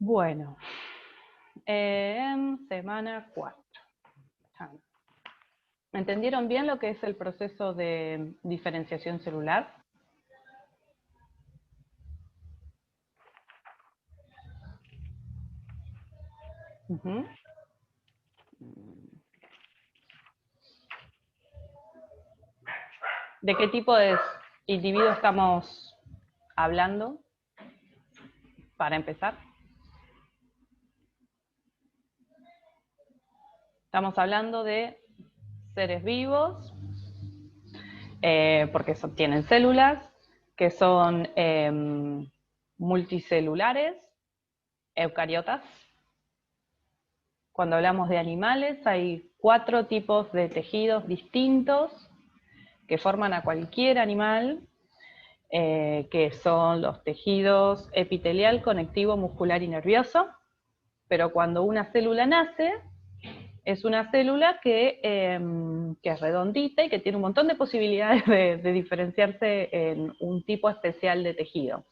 Bueno, en semana 4. ¿Entendieron bien lo que es el proceso de diferenciación celular? Uh-huh. ¿De qué tipo de individuo estamos hablando? Para empezar. Estamos hablando de seres vivos, porque tienen células, que son multicelulares, eucariotas. Cuando hablamos de animales, hay 4 tipos de tejidos distintos que forman a cualquier animal, que son los tejidos epitelial, conectivo, muscular y nervioso. Pero cuando una célula nace, es una célula que es redondita y que tiene un montón de posibilidades de diferenciarse en un tipo especial de tejido.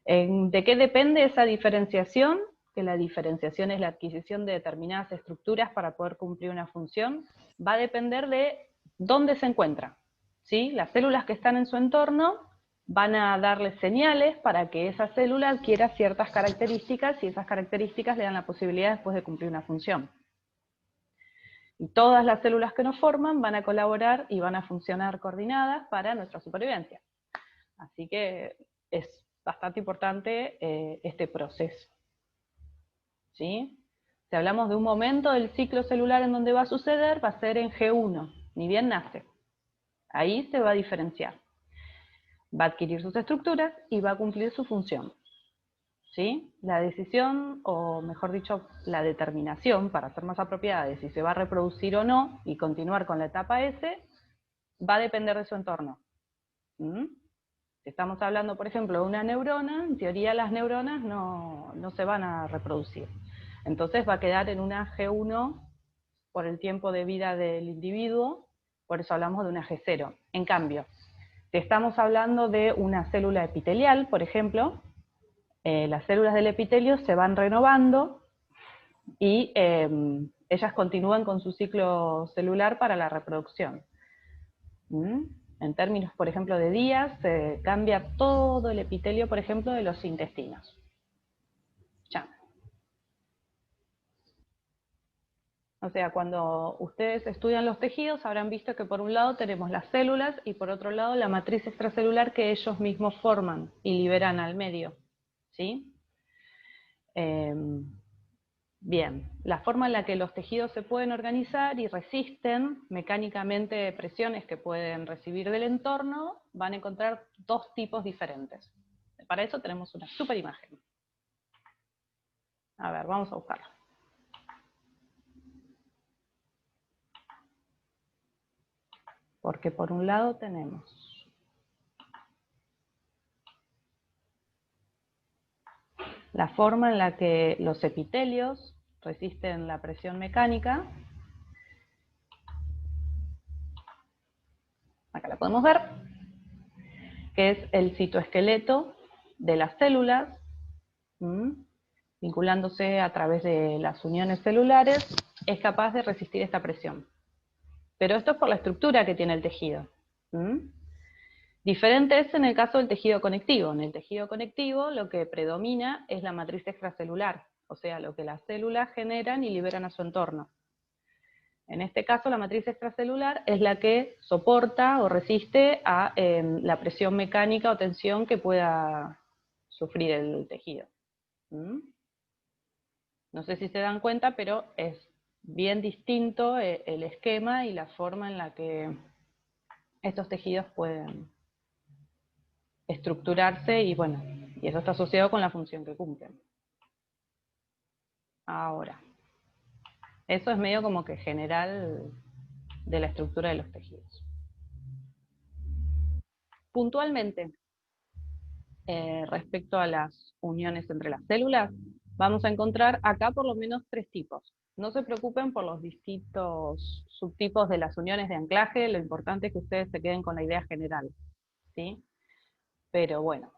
¿De qué depende esa diferenciación? Que la diferenciación es la adquisición de determinadas estructuras para poder cumplir una función. Va a depender de dónde se encuentra, ¿sí? Las células que están en su entorno van a darle señales para que esa célula adquiera ciertas características y esas características le dan la posibilidad después de cumplir una función. Y todas las células que nos forman van a colaborar y van a funcionar coordinadas para nuestra supervivencia. Así que es bastante importante este proceso. ¿Sí? Si hablamos de un momento del ciclo celular en donde va a suceder, va a ser en G1, ni bien nace. Ahí se va a diferenciar. Va a adquirir sus estructuras y va a cumplir su función. ¿Sí? La decisión, o mejor dicho, la determinación, para ser más apropiada, de si se va a reproducir o no y continuar con la etapa S, va a depender de su entorno. ¿Mm? Si estamos hablando, por ejemplo, de una neurona, en teoría las neuronas no se van a reproducir. Entonces va a quedar en una G1 por el tiempo de vida del individuo, por eso hablamos de una G0. En cambio, si estamos hablando de una célula epitelial, por ejemplo, las células del epitelio se van renovando y ellas continúan con su ciclo celular para la reproducción. En términos, por ejemplo, de días, cambia todo el epitelio, por ejemplo, de los intestinos. Ya. O sea, cuando ustedes estudian los tejidos, habrán visto que por un lado tenemos las células y por otro lado la matriz extracelular que ellos mismos forman y liberan al medio. ¿Sí? Bien, la forma en la que los tejidos se pueden organizar y resisten mecánicamente presiones que pueden recibir del entorno, van a encontrar 2 tipos diferentes. Para eso tenemos una super imagen. A ver, vamos a buscarla. Porque por un lado tenemos la forma en la que los epitelios resisten la presión mecánica. Acá la podemos ver, que es el citoesqueleto de las células, vinculándose a través de las uniones celulares, es capaz de resistir esta presión. Pero esto es por la estructura que tiene el tejido. Diferente es en el caso del tejido conectivo. En el tejido conectivo lo que predomina es la matriz extracelular, o sea, lo que las células generan y liberan a su entorno. En este caso, la matriz extracelular es la que soporta o resiste a la presión mecánica o tensión que pueda sufrir el tejido. No sé si se dan cuenta, pero es bien distinto el esquema y la forma en la que estos tejidos pueden estructurarse y bueno, y eso está asociado con la función que cumplen. Ahora, eso es medio como que general de la estructura de los tejidos. Puntualmente, respecto a las uniones entre las células, vamos a encontrar acá por lo menos 3 tipos. No se preocupen por los distintos subtipos de las uniones de anclaje, lo importante es que ustedes se queden con la idea general, ¿sí? Pero bueno,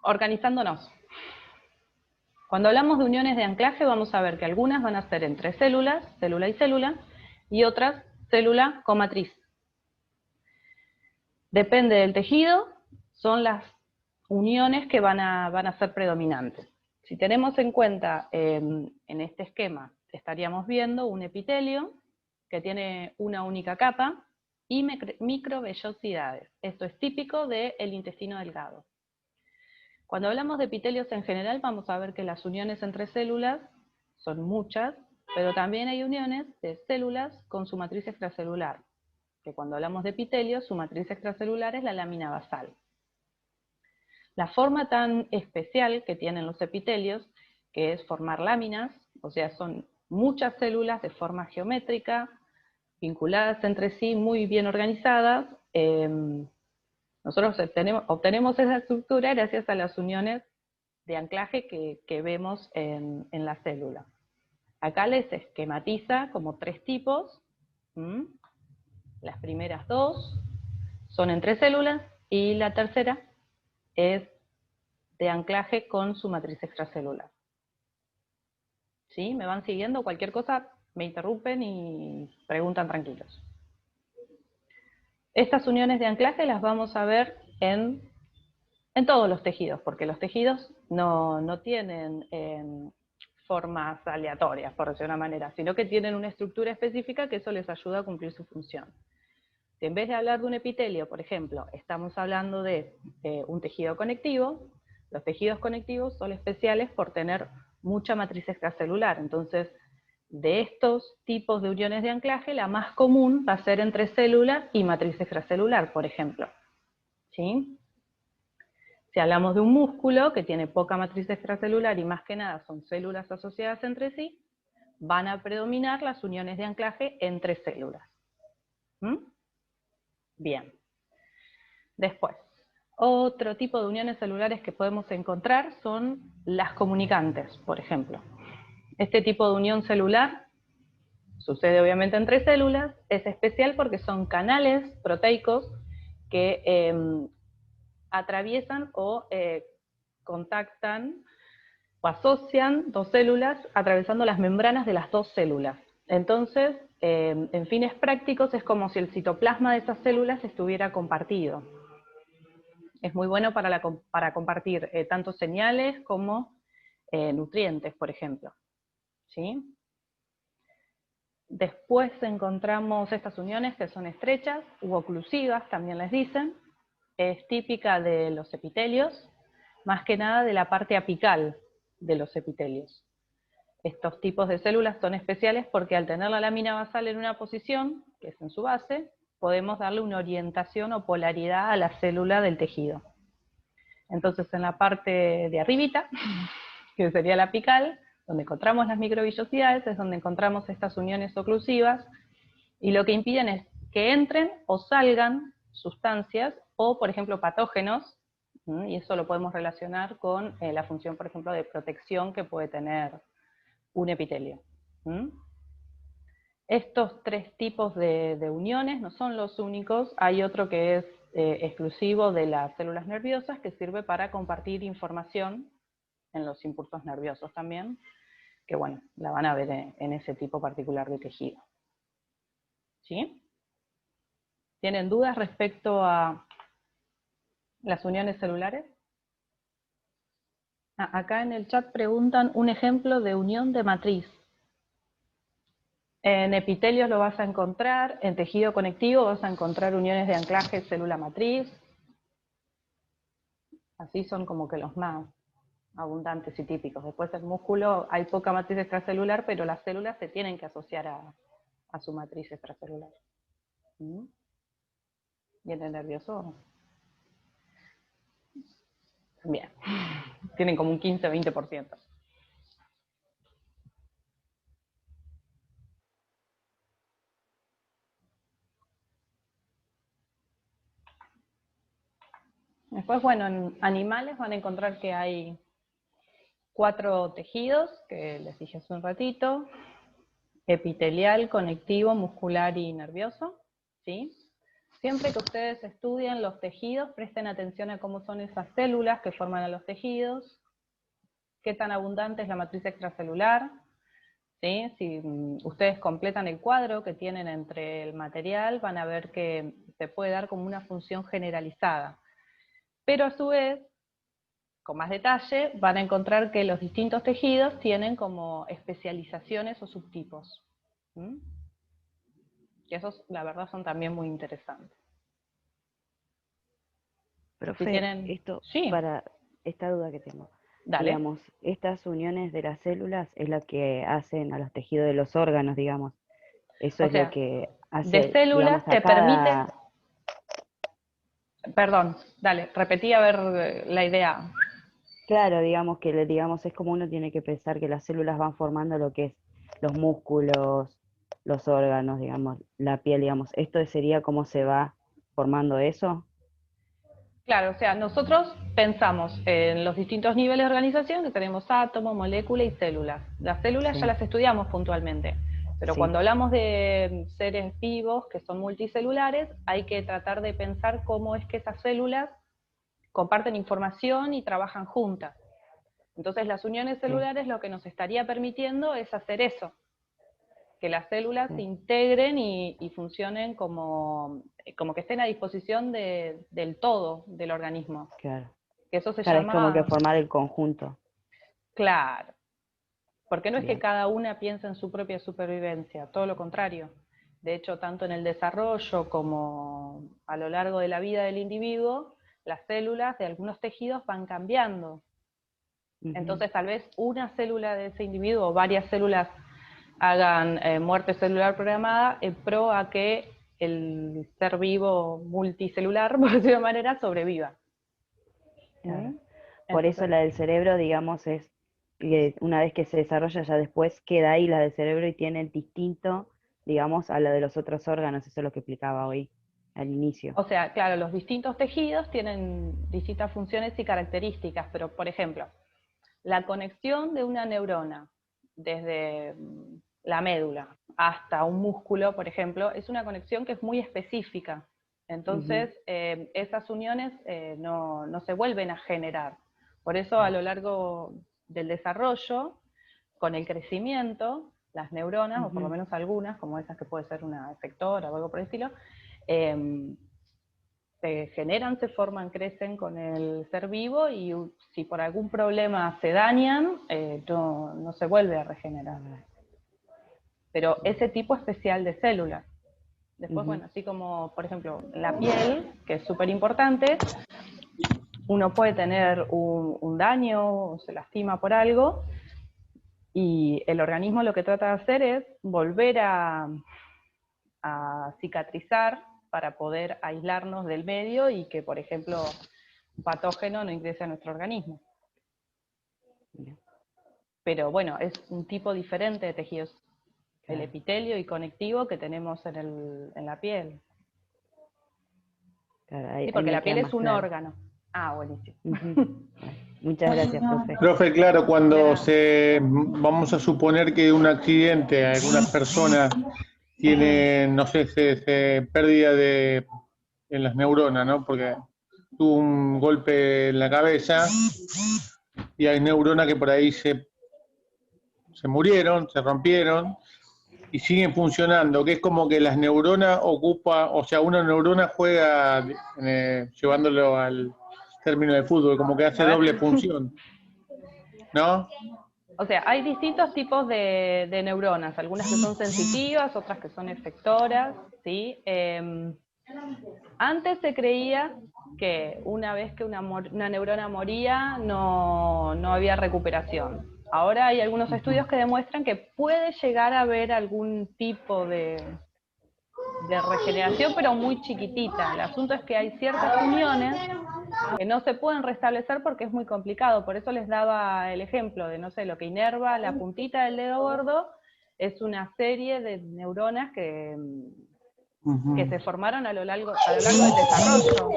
organizándonos. Cuando hablamos de uniones de anclaje, vamos a ver que algunas van a ser entre células, célula y célula, y otras célula con matriz. Depende del tejido, son las uniones que van a ser predominantes. Si tenemos en cuenta en este esquema, estaríamos viendo un epitelio que tiene una única capa y microvellosidades. Esto es típico del intestino delgado. Cuando hablamos de epitelios en general, vamos a ver que las uniones entre células son muchas, pero también hay uniones de células con su matriz extracelular, que cuando hablamos de epitelios, su matriz extracelular es la lámina basal. La forma tan especial que tienen los epitelios, que es formar láminas, o sea, son muchas células de forma geométrica, vinculadas entre sí, muy bien organizadas. Nosotros obtenemos esa estructura gracias a las uniones de anclaje que vemos en la célula. Acá les esquematiza como 3 tipos. Las primeras 2 son entre células y la tercera es de anclaje con su matriz extracelular. ¿Sí? ¿Me van siguiendo? Cualquier cosa me interrumpen y preguntan tranquilos. Estas uniones de anclaje las vamos a ver en todos los tejidos, porque los tejidos no tienen formas aleatorias, por decir de una manera, sino que tienen una estructura específica que eso les ayuda a cumplir su función. Si en vez de hablar de un epitelio, por ejemplo, estamos hablando de un tejido conectivo, los tejidos conectivos son especiales por tener mucha matriz extracelular. Entonces, de estos tipos de uniones de anclaje, la más común va a ser entre célula y matriz extracelular, por ejemplo. ¿Sí? Si hablamos de un músculo que tiene poca matriz extracelular y más que nada son células asociadas entre sí, van a predominar las uniones de anclaje entre células. Bien. Después, otro tipo de uniones celulares que podemos encontrar son las comunicantes, por ejemplo. Este tipo de unión celular sucede obviamente entre células, es especial porque son canales proteicos que atraviesan o contactan o asocian 2 células atravesando las membranas de las 2 células. Entonces, en fines prácticos, es como si el citoplasma de esas células estuviera compartido. Es muy bueno para compartir tanto señales como nutrientes, por ejemplo. ¿Sí? Después encontramos estas uniones que son estrechas u oclusivas, también les dicen. Es típica de los epitelios, más que nada de la parte apical de los epitelios. Estos tipos de células son especiales porque al tener la lámina basal en una posición, que es en su base, podemos darle una orientación o polaridad a la célula del tejido. Entonces en la parte de arribita, que sería la apical, donde encontramos las microvillosidades, es donde encontramos estas uniones oclusivas, y lo que impiden es que entren o salgan sustancias, o por ejemplo patógenos, y eso lo podemos relacionar con la función, por ejemplo, de protección que puede tener un epitelio. Estos 3 tipos de uniones no son los únicos, hay otro que es exclusivo de las células nerviosas, que sirve para compartir información en los impulsos nerviosos también, que bueno, la van a ver en ese tipo particular de tejido. ¿Sí? ¿Tienen dudas respecto a las uniones celulares? Acá en el chat preguntan un ejemplo de unión de matriz. En epitelios lo vas a encontrar, en tejido conectivo vas a encontrar uniones de anclaje célula-matriz. Así son como que los más abundantes y típicos. Después el músculo, hay poca matriz extracelular, pero las células se tienen que asociar a su matriz extracelular. ¿Viene nervioso? Bien. Tienen como un 15-20%. Después, bueno, en animales van a encontrar que hay 4 tejidos, que les dije hace un ratito: epitelial, conectivo, muscular y nervioso. ¿Sí? Siempre que ustedes estudien los tejidos, presten atención a cómo son esas células que forman a los tejidos. qué tan abundante es la matriz extracelular, ¿sí? Si ustedes completan el cuadro que tienen entre el material, van a ver que se puede dar como una función generalizada. Pero a su vez, con más detalle, van a encontrar que los distintos tejidos tienen como especializaciones o subtipos. ¿Mm? Y esos, la verdad, son también muy interesantes. Si Profe, tienen... esto Sí, para esta duda que tengo. dale. Digamos, estas uniones de las células es lo que hacen a los tejidos de los órganos, digamos. Eso O es lo sea, que de hace, células digamos, a te permite... cada... Perdón, dale, repetí a ver la idea. Claro, digamos que digamos, es como uno tiene que pensar que las células van formando lo que es los músculos, los órganos, digamos, la piel, digamos. ¿Esto sería cómo se va formando eso? Claro, o sea, nosotros pensamos en los distintos niveles de organización, que tenemos átomo, molécula y células. Las células ya Sí, las estudiamos puntualmente, pero sí, cuando hablamos de seres vivos que son multicelulares, hay que tratar de pensar cómo es que esas células comparten información y trabajan juntas. Entonces las uniones ok, celulares lo que nos estaría permitiendo es hacer eso, que las células se sí, integren y funcionen como que estén a disposición del todo del organismo. claro. Que eso se Claro, es como que llama, formar el conjunto. claro, porque no es que Bien. cada una piensa en su propia supervivencia, todo lo contrario. De hecho, tanto en el desarrollo como a lo largo de la vida del individuo, las células de algunos tejidos van cambiando. Ujú, Entonces, tal vez una célula de ese individuo o varias células hagan muerte celular programada en pro a que el ser vivo multicelular, por decirlo de manera, sobreviva. claro. ¿Mm? Por eso Entonces, la del cerebro, digamos, es que una vez que se desarrolla, ya después queda ahí la del cerebro y tiene distinto, digamos, a la de los otros órganos. Eso es lo que explicaba hoy al inicio. o sea, claro, los distintos tejidos tienen distintas funciones y características, pero por ejemplo, la conexión de una neurona desde la médula hasta un músculo, por ejemplo, es una conexión que es muy específica. Ujú, Entonces, esas uniones no se vuelven a generar. Por eso, a claro. lo largo del desarrollo, con el crecimiento, las neuronas, o por lo Ujú, menos algunas, como esas que puede ser una efectora o algo por el estilo, eh, se generan, se forman, crecen con el ser vivo y si por algún problema se dañan, no se vuelve a regenerar. claro. Pero Bien. ese tipo especial de células. Después, Ujú, bueno, así como, por ejemplo, la piel, que es súper importante, uno puede tener un daño o se lastima por algo, y el organismo lo que trata de hacer es volver a cicatrizar para poder aislarnos del medio y que, por ejemplo, un patógeno no ingrese a nuestro organismo. bien. Pero bueno, es un tipo diferente de tejidos, el Claro, epitelio y conectivo que tenemos en la piel. claro, Sí, ahí porque me la queda piel es más un claro. órgano. Ah, buenísimo. Ujú. Bueno, muchas gracias, profe. Profe, claro, De cuando nada. se, vamos a suponer que un accidente, algunas personas Ujú. tienen, no sé, pérdida en las neuronas, ¿no? Porque tuvo un golpe en la cabeza y hay neuronas que por ahí se murieron, se rompieron y siguen funcionando, que es como que las neuronas ocupa, o sea, una neurona juega, llevándolo al término de fútbol, como que hace A ver. doble función, ¿no? O sea, hay distintos tipos de neuronas, algunas que son sensitivas, otras que son efectoras, ¿sí? Antes se creía que una vez que una neurona moría no había recuperación. Ahora hay algunos Ujú, estudios que demuestran que puede llegar a haber algún tipo de regeneración, pero muy chiquitita. El asunto es que hay ciertas uniones que no se pueden restablecer porque es muy complicado. Por eso les daba el ejemplo de, no sé, lo que inerva la puntita del dedo gordo es una serie de neuronas que Ujú. se formaron a lo largo del desarrollo.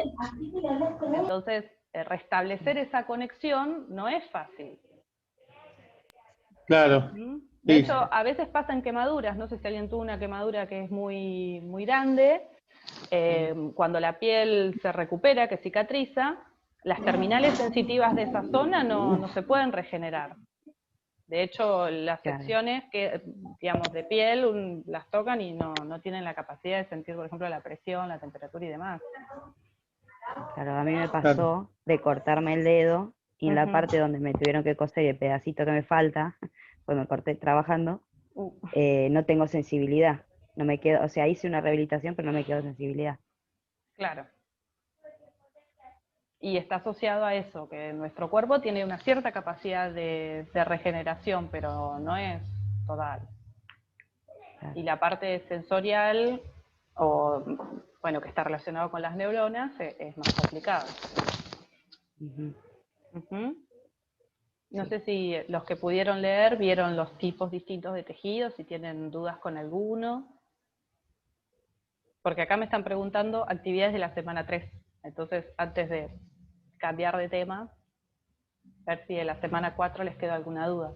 Entonces, restablecer esa conexión no es fácil. Claro, ¿Mm? De sí, hecho, a veces pasan quemaduras, no sé si alguien tuvo una quemadura que es muy, muy grande, sí. cuando la piel se recupera, que cicatriza, las terminales sensitivas de esa zona no se pueden regenerar. De hecho, las Claro. secciones que, digamos, de piel las tocan y no tienen la capacidad de sentir, por ejemplo, la presión, la temperatura y demás. Claro, a mí me pasó de cortarme el dedo y en la parte donde me tuvieron que coser el pedacito que me falta, pues me corté trabajando, no tengo sensibilidad. No me quedo, o sea, hice una rehabilitación, pero no me quedó sensibilidad. Claro. Y está asociado a eso, que nuestro cuerpo tiene una cierta capacidad de regeneración, pero no es total. Claro. Y la parte sensorial, o bueno, que está relacionado con las neuronas, es más complicado. No sé si los que pudieron leer vieron los tipos distintos de tejidos, si tienen dudas con alguno. Porque acá me están preguntando actividades de la semana 3. Entonces, antes de cambiar de tema, ver si de la semana 4 les quedó alguna duda.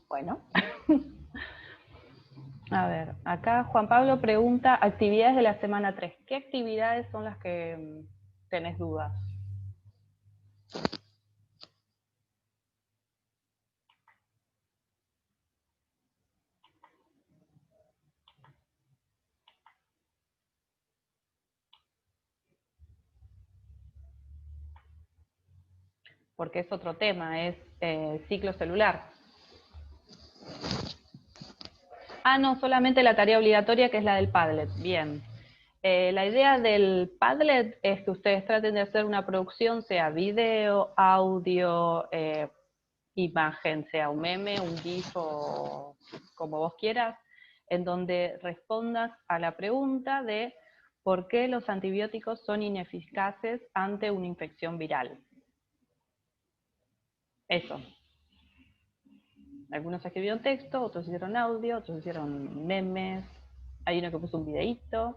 Bueno. A ver, acá Juan Pablo pregunta, actividades de la semana 3. ¿Qué actividades son las que tenés dudas? Porque es otro tema, es ciclo celular. Ah, no, solamente la tarea obligatoria que es la del Padlet. Bien. La idea del Padlet es que ustedes traten de hacer una producción, sea video, audio, imagen, sea un meme, un GIF o como vos quieras, en donde respondas a la pregunta de por qué los antibióticos son ineficaces ante una infección viral. Eso. Algunos escribieron texto, otros hicieron audio, otros hicieron memes, hay uno que puso un videíto.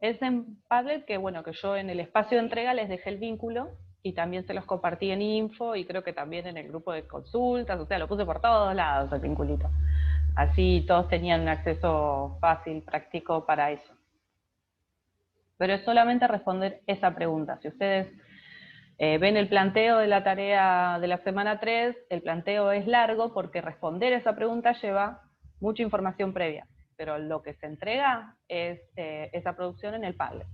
Es en Padlet que, bueno, que yo en el espacio de entrega les dejé el vínculo y también se los compartí en info y creo que también en el grupo de consultas, o sea, lo puse por todos lados el vinculito. Así todos tenían un acceso fácil, práctico para eso. Pero es solamente responder esa pregunta. Si ustedes ven el planteo de la tarea de la semana 3, el planteo es largo porque responder esa pregunta lleva mucha información previa, pero lo que se entrega es esa producción en el Padlet.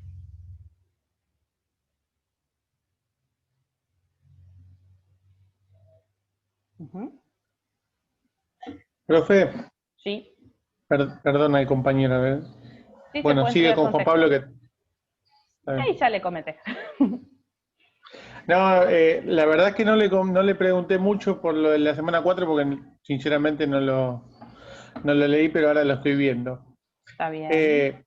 Profe, Sí. perdona, compañera. A ver. Sí, Bueno, sigue con Juan Pablo que... Ahí ya le comenté. No, la verdad es que no le pregunté mucho por lo de la semana 4 porque sinceramente no lo leí, pero ahora lo estoy viendo. Está bien.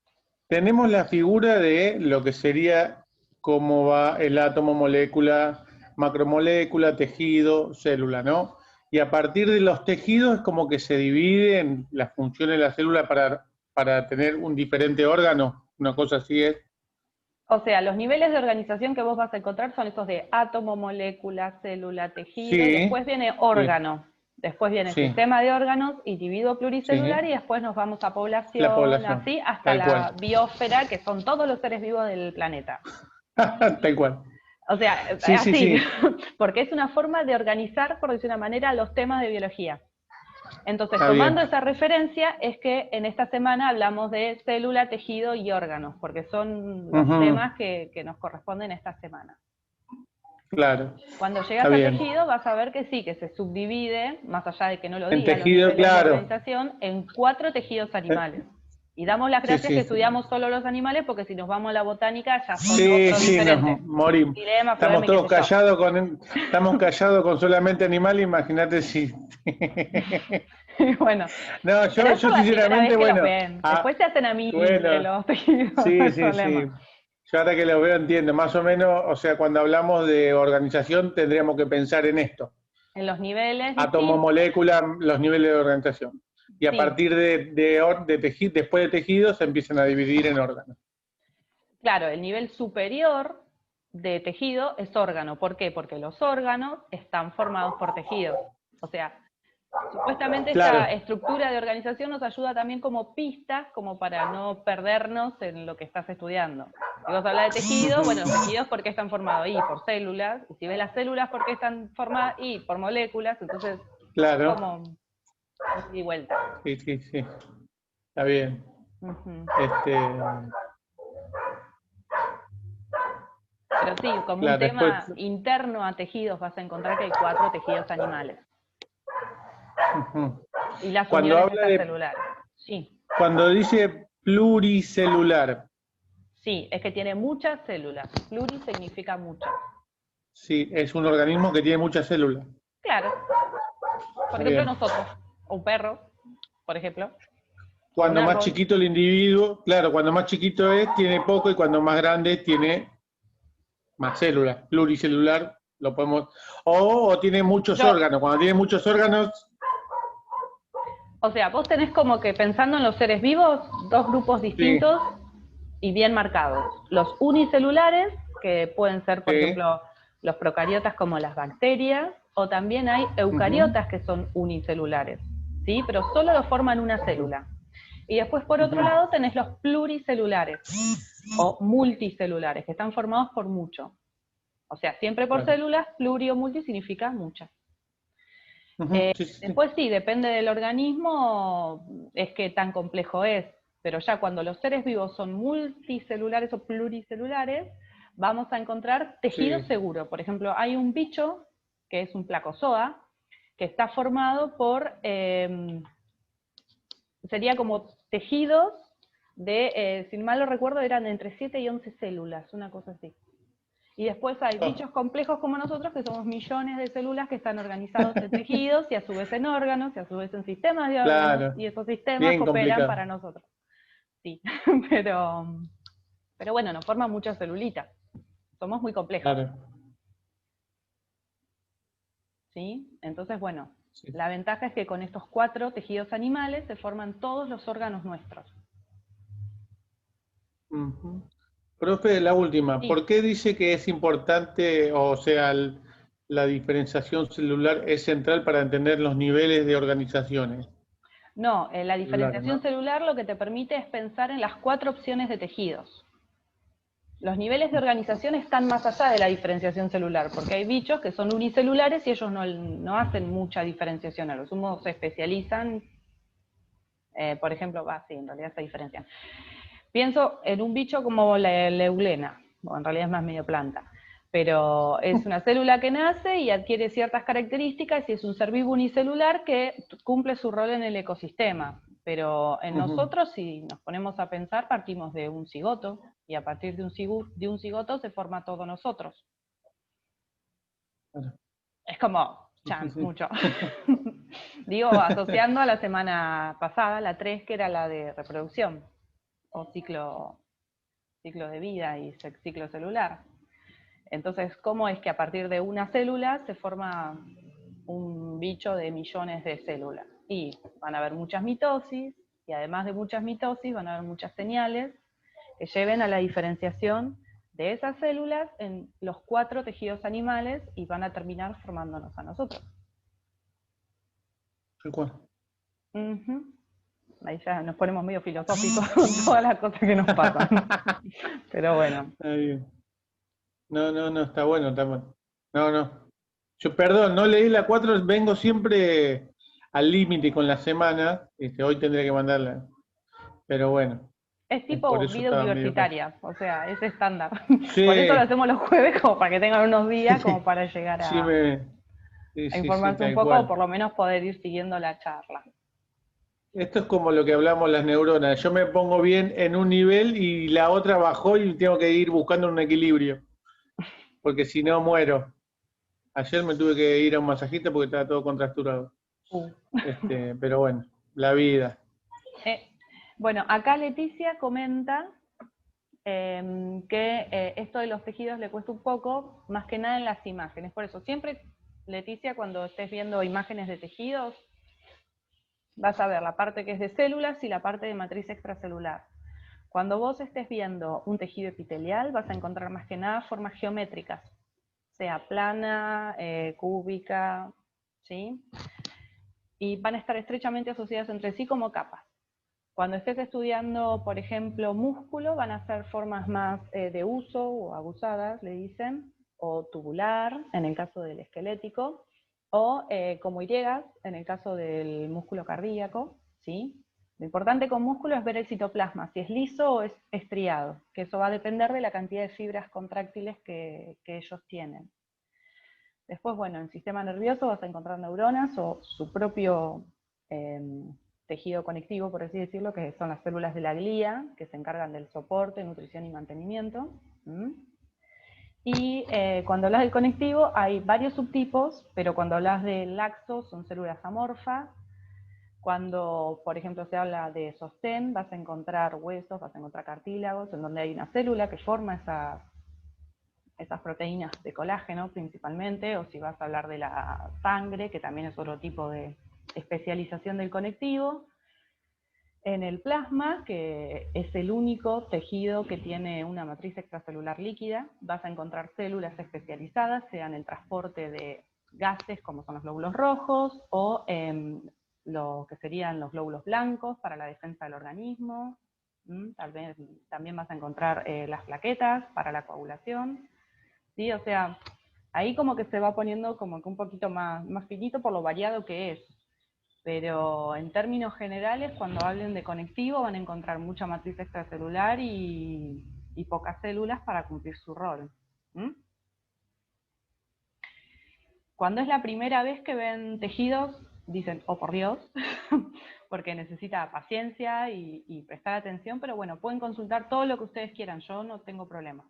Tenemos la figura de lo que sería cómo va el átomo, molécula, macromolécula, tejido, célula, ¿no? Y a partir de los tejidos es como que se divide en las funciones de la célula para tener un diferente órgano, una cosa así es. O sea, los niveles de organización que vos vas a encontrar son esos de átomo, molécula, célula, tejido, Sí, y después viene órgano, después viene sí, sistema de órganos, individuo pluricelular, sí, y después nos vamos a la población, población, así, hasta tal la cual. biosfera, que son todos los seres vivos del planeta. Tal cual. O sea, Sí, así, sí, sí. porque es una forma de organizar, por decir una manera, los temas de biología. Entonces, Está tomando bien. esa referencia, es que en esta semana hablamos de célula, tejido y órganos, porque son los temas que nos corresponden esta semana. Claro. Cuando llegas Está al bien. tejido vas a ver que sí, que se subdivide, más allá de que no lo En diga los tejido, niveles de claro. organización, en 4 tejidos animales. Y damos las Sí, gracias sí. que estudiamos solo los animales, porque si nos vamos a la botánica ya son Sí, otro sí, diferente. nos morimos. Dilema, Estamos flema y qué todos sé yo. estamos callados con solamente animales, imagínate si. Bueno, No, pero es yo por la primera vez sinceramente, que los bueno, ven. Después se hacen amigos de bueno, los tejidos, no sí, hay sí, sí. problema. Yo ahora que lo veo entiendo, más o menos, o sea, cuando hablamos de organización tendríamos que pensar en esto. En los niveles Átomo, distintos, molécula, los niveles de organización. Y a sí. partir de tejido, después de tejidos se empiezan a dividir en órganos. Claro, el nivel superior de tejido es órgano. ¿Por qué? Porque los órganos están formados por tejidos. O sea, Supuestamente Claro. esta estructura de organización nos ayuda también como pistas, como para no perdernos en lo que estás estudiando. Si vos hablas de tejidos, bueno, los tejidos, ¿por qué están formados? Y por células. Y si ves las células, ¿por qué están formadas? Y por moléculas. Entonces, Claro. como ida y vuelta. Sí, sí, sí. Está bien. Ujú. Pero sí, como un Claro, después, tema interno a tejidos vas a encontrar que hay 4 tejidos animales. ujú. Y las Cuando uniones habla de, extracelulares. Sí, cuando dice pluricelular, sí, es que tiene muchas células. Pluri significa muchas. sí, es un organismo que tiene muchas células. Claro. Por Está ejemplo, bien. nosotros, o un perro, por ejemplo, o un Cuando más árbol. chiquito el individuo, claro, cuando más chiquito es, tiene poco, y cuando más grande tiene más células. Pluricelular, lo podemos. O tiene muchos Yo, órganos. Cuando tiene muchos órganos, o sea, vos tenés como que pensando en los seres vivos, 2 grupos sí, distintos y bien marcados. Los unicelulares, que pueden ser, por sí. ejemplo, los procariotas como las bacterias, o también hay Ujú, eucariotas que son unicelulares, ¿sí? Pero solo lo forman una ujú, célula. Y después, por otro ujú, lado, tenés los pluricelulares o multicelulares, que están formados por mucho. O sea, siempre por claro. células, pluri o multi significa muchas. Ujú, sí, sí, sí. Después sí, depende del organismo, es que tan complejo es, pero ya cuando los seres vivos son multicelulares o pluricelulares, vamos a encontrar tejido Sí. seguro. Por ejemplo, hay un bicho, que es un placozoa, que está formado por, sería como tejidos de, si mal no recuerdo, eran entre 7 y 11 células, una cosa así. Y después hay Oh, bichos complejos como nosotros, que somos millones de células que están organizados en tejidos y a su vez en órganos y a su vez en sistemas de órganos, claro. y esos sistemas Bien cooperan para complicado. nosotros. Sí, pero, pero bueno, nos forman muchas celulitas. Somos muy complejos. Claro. ¿Sí? Entonces, bueno, Sí. la ventaja es que con estos 4 tejidos animales se forman todos los órganos nuestros. Ujú. Profe, la última, Sí, ¿por qué dice que es importante, o sea, la diferenciación celular es central para entender los niveles de organizaciones no, la celulares, diferenciación ¿no? celular lo que te permite es pensar en las 4 opciones de tejidos. Los niveles de organización están más allá de la diferenciación celular, porque hay bichos que son unicelulares y ellos no hacen mucha diferenciación, a lo sumo se especializan, por ejemplo, sí, en realidad se diferencian. Pienso en un bicho como la eulena, bueno, en realidad es más medio planta, pero es una célula que nace y adquiere ciertas características y es un ser vivo unicelular que cumple su rol en el ecosistema. Pero en Ujú. nosotros, si nos ponemos a pensar, partimos de un cigoto y a partir de un cigoto se forma todo nosotros. Claro. Es como, Sí, sí, chan, sí. mucho. Digo, asociando a la semana pasada, la 3 que era la de reproducción, o ciclo de vida y ciclo celular. Entonces, ¿cómo es que a partir de una célula se forma un bicho de millones de células? Y van a haber muchas mitosis, y además de muchas mitosis van a haber muchas señales que lleven a la diferenciación de esas células en los 4 tejidos animales y van a terminar formándonos a nosotros. Tal cual. Uh-huh. Ahí ya nos ponemos medio filosóficos con todas las cosas que nos pasan. Pero bueno. Está bien. No, no, no, está bueno, está bueno. No, no. Yo, perdón, no leí la 4, vengo siempre al límite con la semana. Hoy tendría que mandarla. Pero bueno, Es por tipo eso vida estaba medio callado. universitaria, o sea, es estándar. Por eso lo Sí, hacemos los jueves, como para que tengan unos días, como para llegar sí, sí, a sí, sí, informarse un tal poco, o por cual. lo menos poder ir siguiendo la charla. Esto es como lo que hablamos las neuronas. Yo me pongo bien en un nivel y la otra bajó y tengo que ir buscando un equilibrio, porque si no muero. Ayer me tuve que ir a un masajista porque estaba todo contracturado. Uh. Pero bueno, la vida. Eh, bueno, acá Leticia comenta que esto de los tejidos le cuesta un poco, más que nada en las imágenes. Por eso, siempre, Leticia, cuando estés viendo imágenes de tejidos, vas a ver la parte que es de células y la parte de matriz extracelular. Cuando vos estés viendo un tejido epitelial, vas a encontrar más que nada formas geométricas, sea plana, cúbica, ¿sí? y van a estar estrechamente asociadas entre sí como capas. Cuando estés estudiando, por ejemplo, músculo, van a ser formas más de uso o abusadas, le dicen, o tubular, en el caso del esquelético, o como Y, en el caso del músculo cardíaco, ¿sí? Lo importante con músculo es ver el citoplasma, si es liso o es estriado, que eso va a depender de la cantidad de fibras contráctiles que ellos tienen. Después, bueno, en el sistema nervioso vas a encontrar neuronas o su propio tejido conectivo, por así decirlo, que son las células de la glía, que se encargan del soporte, nutrición y mantenimiento. Y cuando hablas del conectivo hay varios subtipos, pero cuando hablas del laxo son células amorfas. Cuando, por ejemplo, se habla de sostén, vas a encontrar huesos, vas a encontrar cartílagos, en donde hay una célula que forma esas proteínas de colágeno principalmente, o si vas a hablar de la sangre, que también es otro tipo de especialización del conectivo. En el plasma, que es el único tejido que tiene una matriz extracelular líquida, vas a encontrar células especializadas, sea en el transporte de gases, como son los glóbulos rojos, o lo que serían los glóbulos blancos para la defensa del organismo. Tal vez también vas a encontrar las plaquetas para la coagulación. ¿Sí? O sea, ahí como que se va poniendo como que un poquito más finito por lo variado que es. Pero en términos generales, cuando hablen de conectivo, van a encontrar mucha matriz extracelular y pocas células para cumplir su rol. Cuando es la primera vez que ven tejidos, dicen, oh por Dios, porque necesita paciencia y prestar atención, pero bueno, pueden consultar todo lo que ustedes quieran, yo no tengo problema.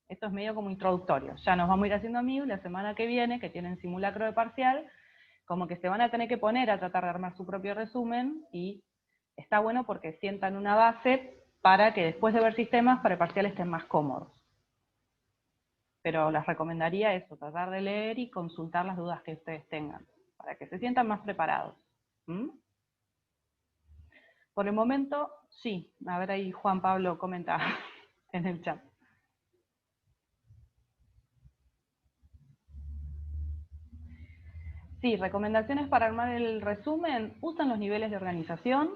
Esto es medio como introductorio. Ya nos vamos a ir haciendo amigos la semana que viene, que tienen simulacro de parcial, como que se van a tener que poner a tratar de armar su propio resumen, y está bueno porque sientan una base para que después de ver sistemas, para el parcial estén más cómodos. Pero les recomendaría eso, tratar de leer y consultar las dudas que ustedes tengan, para que se sientan más preparados. Por el momento, sí. A ver, ahí Juan Pablo comenta en el chat. Sí, recomendaciones para armar el resumen. Usan los niveles de organización.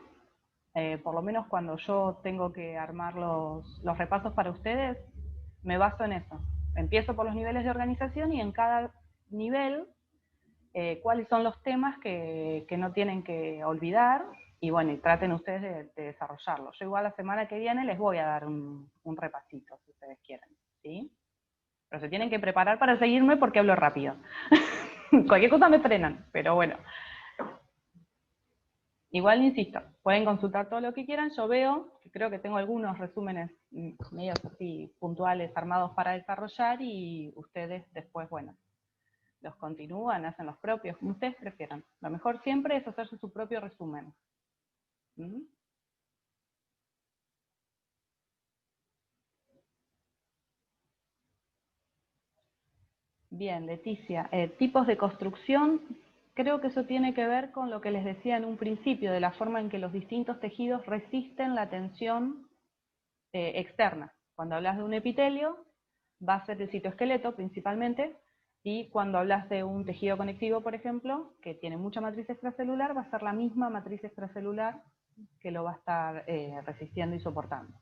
Por lo menos cuando yo tengo que armar los repasos para ustedes, me baso en eso. Empiezo por los niveles de organización y en cada nivel, cuáles son los temas que no tienen que olvidar, y bueno, y traten ustedes de desarrollarlo. Yo igual la semana que viene les voy a dar un repasito, si ustedes quieren, ¿sí? Pero se tienen que preparar para seguirme porque hablo rápido. Cualquier cosa me frenan, pero bueno. Igual, insisto, pueden consultar todo lo que quieran. Yo veo, que creo que tengo algunos resúmenes medios así puntuales armados para desarrollar, y ustedes después, bueno, los continúan, hacen los propios, como ustedes prefieran. Lo mejor siempre es hacerse su propio resumen. Bien, Leticia, tipos de construcción, creo que eso tiene que ver con lo que les decía en un principio, de la forma en que los distintos tejidos resisten la tensión externa. Cuando hablas de un epitelio, va a ser el citoesqueleto principalmente, y cuando hablas de un tejido conectivo, por ejemplo, que tiene mucha matriz extracelular, va a ser la misma matriz extracelular que lo va a estar resistiendo y soportando.